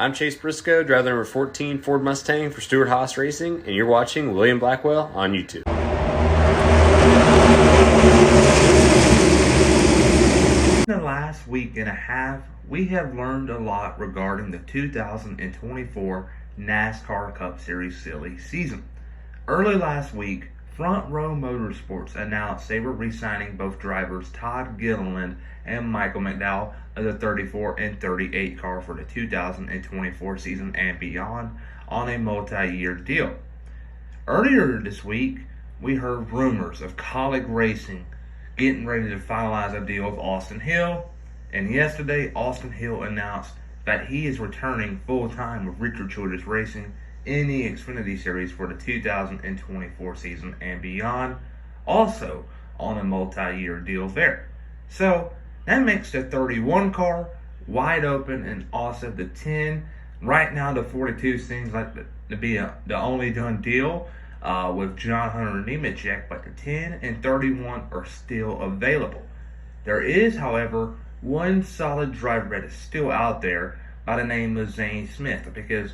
I'm Chase Briscoe, driver number 14 Ford Mustang for Stewart Haas Racing, and you're watching William Blackwell on YouTube. In the last week and a half, we have learned a lot regarding the 2024 NASCAR Cup Series silly season. Early last week, Front Row Motorsports announced they were re-signing both drivers Todd Gilliland and Michael McDowell of the 34 and 38 car for the 2024 season and beyond on a multi-year deal. Earlier this week, we heard rumors of Colleague Racing getting ready to finalize a deal with Austin Hill, and yesterday Austin Hill announced that he is returning full-time with Richard Childress Racing in the Xfinity Series for the 2024 season and beyond, also on a multi-year deal there. So that makes the 31 car wide open, and also the 10. Right now the 42 seems like to be the only done deal with John Hunter Nemechek, but the 10 and 31 are still available. There is, however, one solid driver that is still out there by the name of Zane Smith, because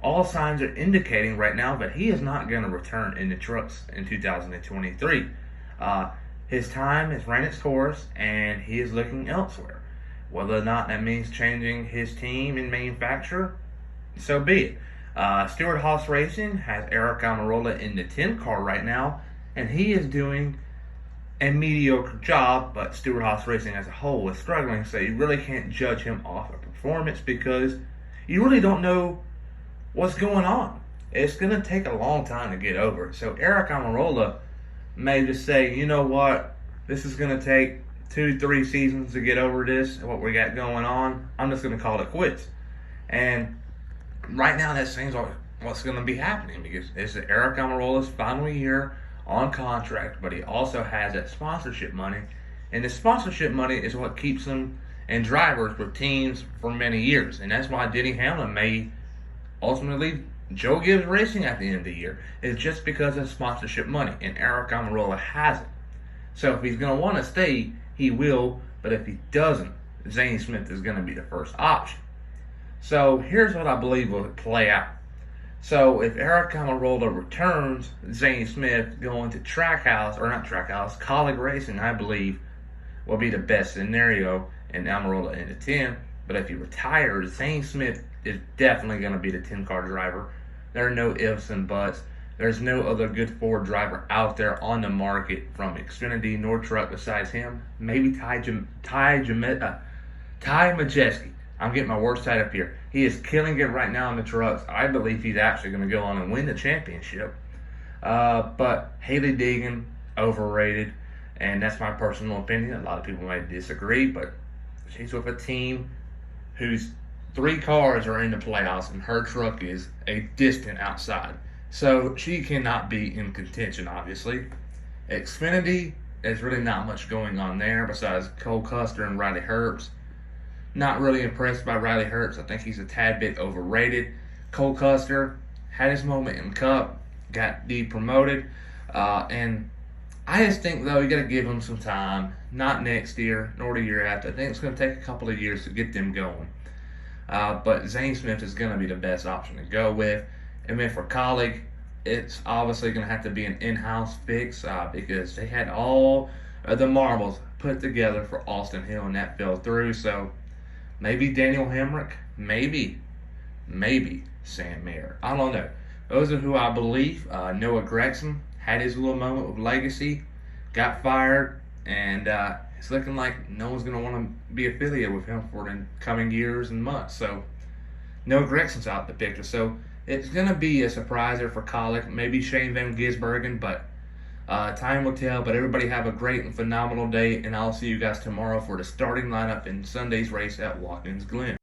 all signs are indicating right now that he is not going to return in the trucks in 2023. His time has ran its course, and he is looking elsewhere. Whether or not that means changing his team and manufacturer, so be it. Stewart Haas Racing has Eric Almirola in the 10 car right now, and he is doing a mediocre job, but Stewart Haas Racing as a whole is struggling, so you really can't judge him off of performance because you really don't know what's going on. It's going to take a long time to get over it. So Eric Almirola may just say, you know what, this is going to take 2-3 seasons to get over this, what we got going on. I'm just going to call it quits. And right now that seems like what's going to be happening, because it's Eric Almirola's final year on contract, but he also has that sponsorship money. And the sponsorship money is what keeps him and drivers with teams for many years. And that's why Denny Hamlin may ultimately Joe Gibbs Racing at the end of the year, is just because of sponsorship money, and Eric Almirola has it. So if he's going to want to stay, he will, but if he doesn't, Zane Smith is going to be the first option. So here's what I believe will play out. So if Eric Almirola returns, Zane Smith going to Colleague Racing, I believe, will be the best scenario, and Almirola in the 10. But if he retires, Zane Smith is definitely going to be the 10-car driver. There are no ifs and buts. There's no other good Ford driver out there on the market from Xfinity nor truck besides him. Maybe Ty Majeski. I'm getting my words tied up here. He is killing it right now in the trucks. I believe he's actually going to go on and win the championship. But Haley Deegan, overrated, and that's my personal opinion. A lot of people might disagree, but she's with a team whose 3 cars are in the playoffs, and her truck is a distant outside. So she cannot be in contention, obviously. Xfinity, there's really not much going on there besides Cole Custer and Riley Herbst. Not really impressed by Riley Herbst. I think he's a tad bit overrated. Cole Custer had his moment in Cup, got depromoted, and I just think, though, you got to give him some time. Not next year, nor the year after. I think it's going to take a couple of years to get them going. But Zane Smith is going to be the best option to go with. And then for Colleague, it's obviously going to have to be an in-house fix because they had all of the marbles put together for Austin Hill, and that fell through. So maybe Daniel Hemrick, maybe Sam Mayer. I don't know. Those are who I believe. Noah Gragson had his little moment with Legacy, got fired, and it's looking like no one's going to want to be affiliated with him for the coming years and months. So Noah Gregson's out the picture. So it's going to be a surpriser for Colleague, maybe Shane Van Gisbergen, but time will tell. But everybody have a great and phenomenal day, and I'll see you guys tomorrow for the starting lineup in Sunday's race at Watkins Glen.